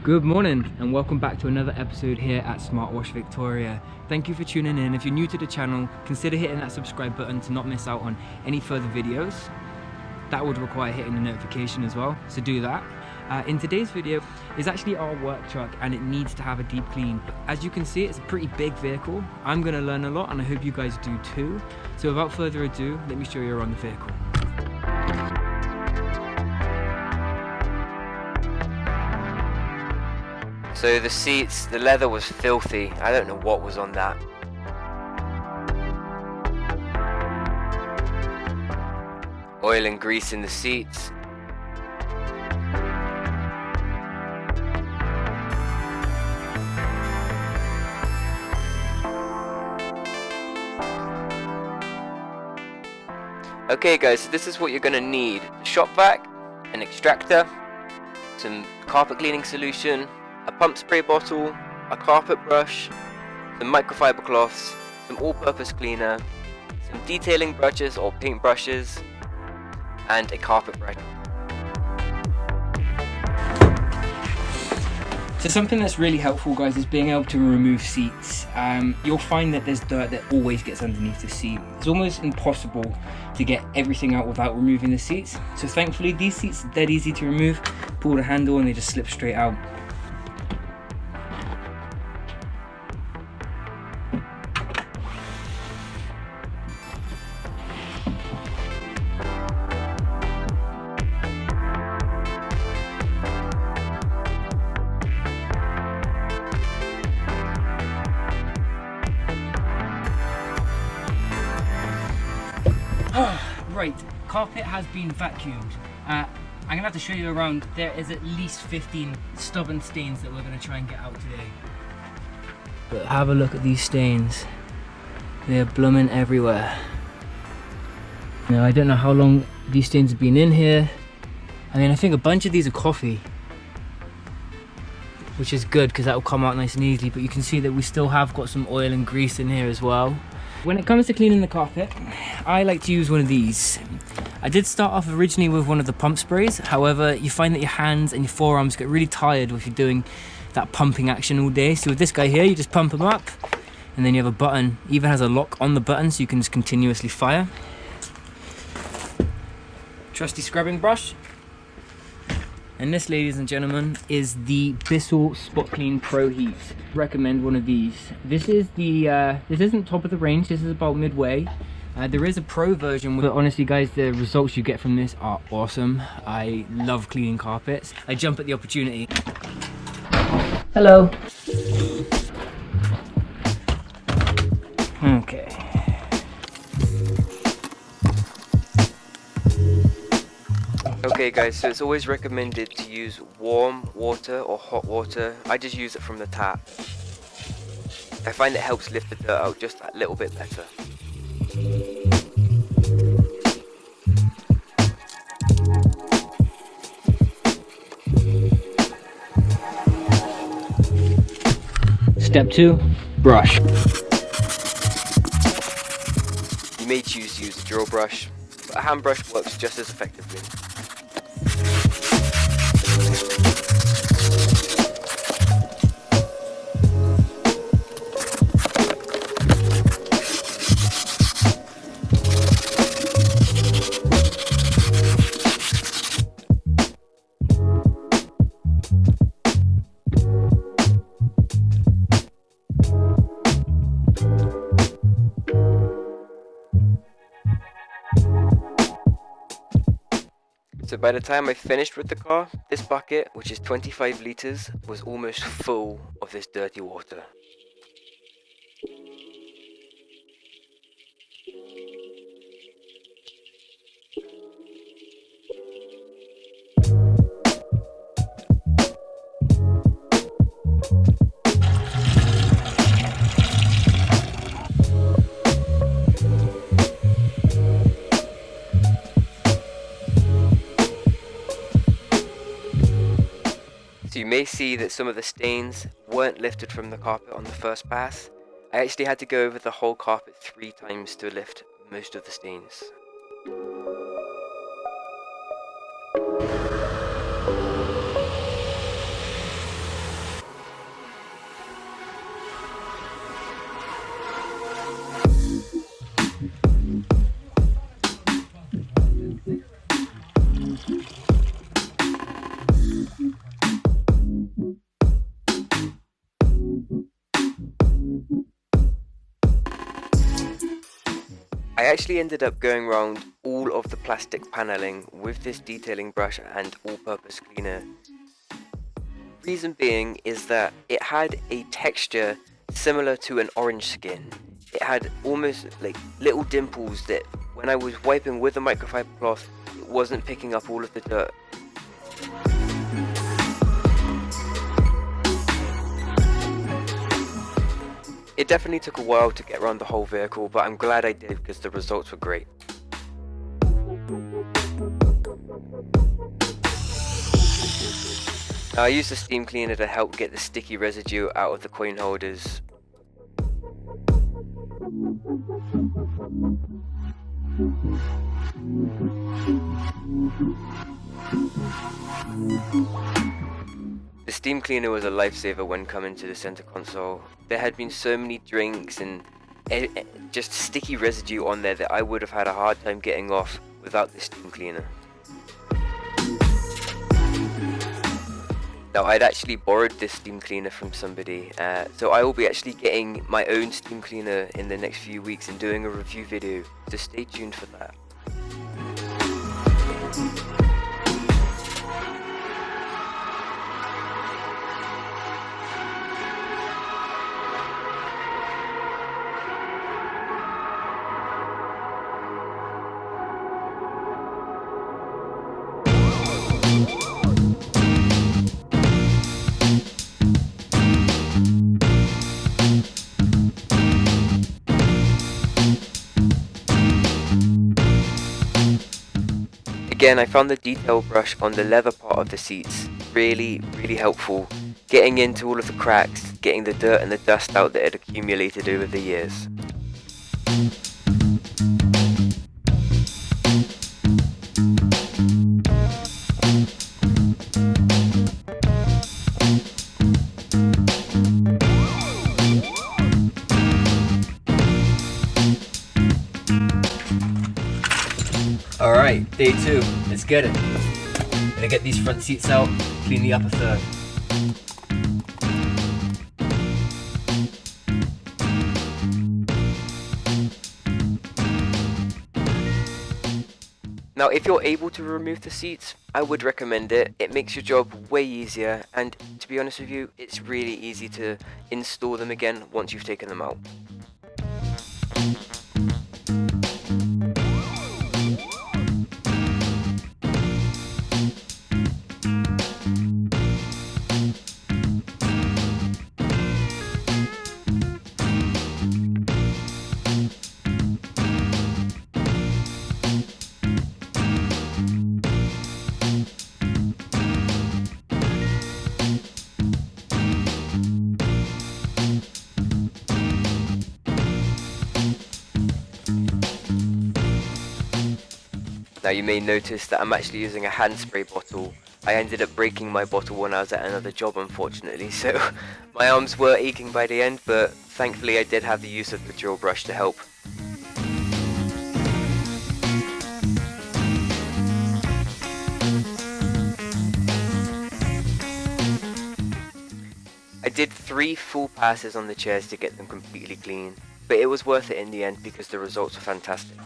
Good morning and welcome back to another episode here at SmartWash Victoria. Thank you for tuning in. If you're new to the channel, consider hitting that subscribe button to not miss out on any further videos. That would require hitting the notification as well, so do that. In today's video is actually our work truck and it needs to have a deep clean. As you can see, it's a pretty big vehicle. I'm going to learn a lot and I hope you guys do too. So without further ado, let me show you around the vehicle. So the seats, the leather was filthy. I don't know what was on that. Oil and grease in the seats. Okay guys, so this is what you're going to need. A shop vac, an extractor, some carpet cleaning solution, a pump spray bottle, a carpet brush, some microfiber cloths, some all-purpose cleaner, some detailing brushes or paint brushes, and a carpet brush. So something that's really helpful, guys, is being able to remove seats. You'll find that there's dirt that always gets underneath the seat. It's almost impossible to get everything out without removing the seats. So thankfully these seats are dead easy to remove. Pull the handle and they just slip straight out. Right, carpet has been vacuumed. I'm gonna have to show you around. There is at least 15 stubborn stains that we're gonna try and get out today. But have a look at these stains. They're blooming everywhere. Now I don't know how long these stains have been in here. I mean, I think a bunch of these are coffee, which is good because that will come out nice and easily, but you can see that we still have got some oil and grease in here as well. When it comes to cleaning the carpet, I like to use one of these. I did start off originally with one of the pump sprays. However, you find that your hands and your forearms get really tired if you're doing that pumping action all day. So with this guy here, you just pump them up and then you have a button. It even has a lock on the button so you can just continuously fire. Trusty scrubbing brush. And this, ladies and gentlemen, is the Bissell Spot Clean Pro Heat. Recommend one of these. This is the this isn't top of the range. This is about midway. There is a pro version, but honestly, guys, the results you get from this are awesome. I love cleaning carpets. I jump at the opportunity. Hello. Okay. Okay guys, so it's always recommended to use warm water or hot water. I just use it from the tap. I find it helps lift the dirt out just that little bit better. Step 2, brush. You may choose to use a drill brush, but a hand brush works just as effectively. So by the time I finished with the car, this bucket, which is 25 litres, was almost full of this dirty water. So you may see that some of the stains weren't lifted from the carpet on the first pass. I actually had to go over the whole carpet 3 times to lift most of the stains. I actually ended up going around all of the plastic paneling with this detailing brush and all-purpose cleaner. Reason being is that it had a texture similar to an orange skin. It had almost like little dimples that when I was wiping with the microfiber cloth, it wasn't picking up all of the dirt. It definitely took a while to get around the whole vehicle, but I'm glad I did because the results were great. Now, I used the steam cleaner to help get the sticky residue out of the coin holders. The steam cleaner was a lifesaver when coming to the center console. There had been so many drinks and just sticky residue on there that I would have had a hard time getting off without the steam cleaner. Now, I'd actually borrowed this steam cleaner from somebody, so I will be actually getting my own steam cleaner in the next few weeks and doing a review video, so stay tuned for that. Again, I found the detail brush on the leather part of the seats really helpful, getting into all of the cracks, getting the dirt and the dust out that had accumulated over the years. Alright, day 2, let's get it. Gonna get these front seats out, clean the upper third. Now, if you're able to remove the seats, I would recommend it. It makes your job way easier, and to be honest with you, it's really easy to install them again once you've taken them out. Now, you may notice that I'm actually using a hand spray bottle. I ended up breaking my bottle when I was at another job, unfortunately, so my arms were aching by the end, but thankfully I did have the use of the drill brush to help. I did 3 full passes on the chairs to get them completely clean, but it was worth it in the end because the results were fantastic.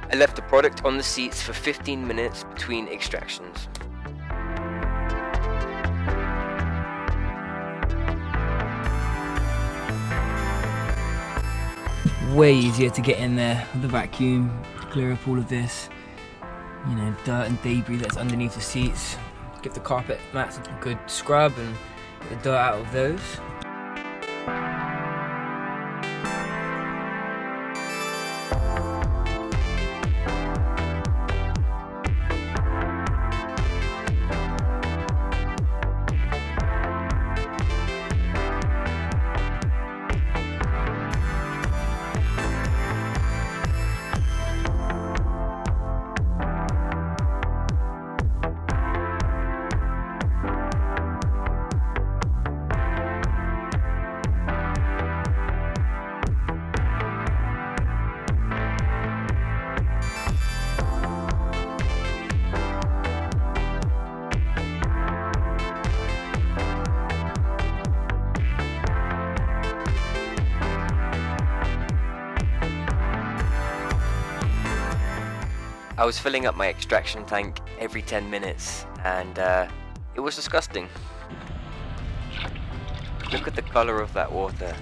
I left the product on the seats for 15 minutes between extractions. Way easier to get in there with the vacuum, clear up all of this, dirt and debris that's underneath the seats. Give the carpet mats a good scrub and get the dirt out of those. I was filling up my extraction tank every 10 minutes and it was disgusting. Look at the color of that water.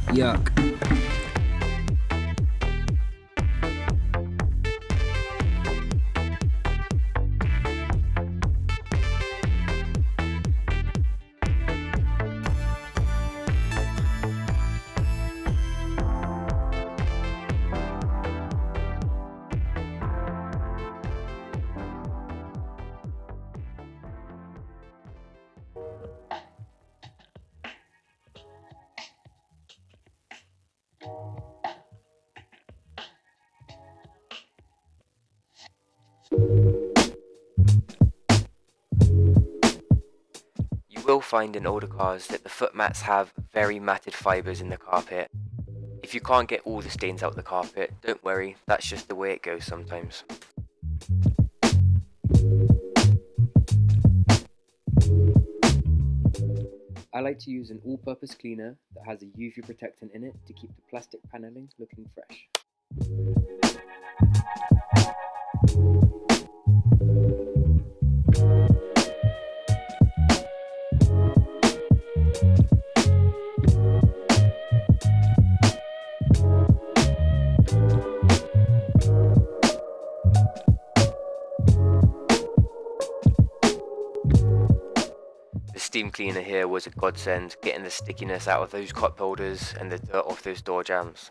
Yuck. You will find in older cars that the foot mats have very matted fibres in the carpet. If you can't get all the stains out the carpet, don't worry, that's just the way it goes sometimes. I like to use an all-purpose cleaner that has a UV protectant in it to keep the plastic paneling looking fresh. The steam cleaner here was a godsend, getting the stickiness out of those cup holders and the dirt off those door jambs.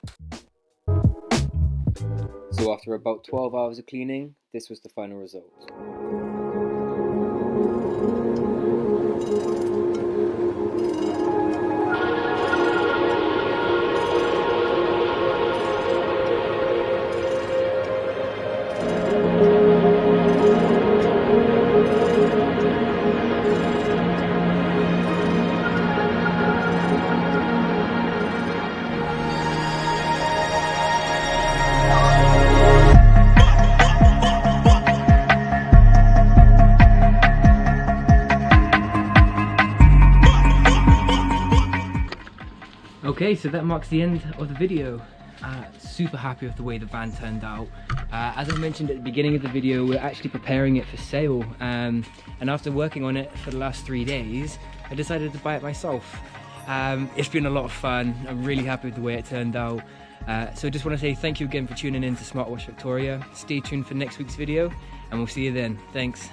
So after about 12 hours of cleaning, this was the final result. Okay, so that marks the end of the video. Super happy with the way the van turned out. As I mentioned at the beginning of the video, we're actually preparing it for sale. And after working on it for the last 3 days, I decided to buy it myself. It's been a lot of fun. I'm really happy with the way it turned out. So I just want to say thank you again for tuning in to SmartWash Victoria. Stay tuned for next week's video and we'll see you then. Thanks.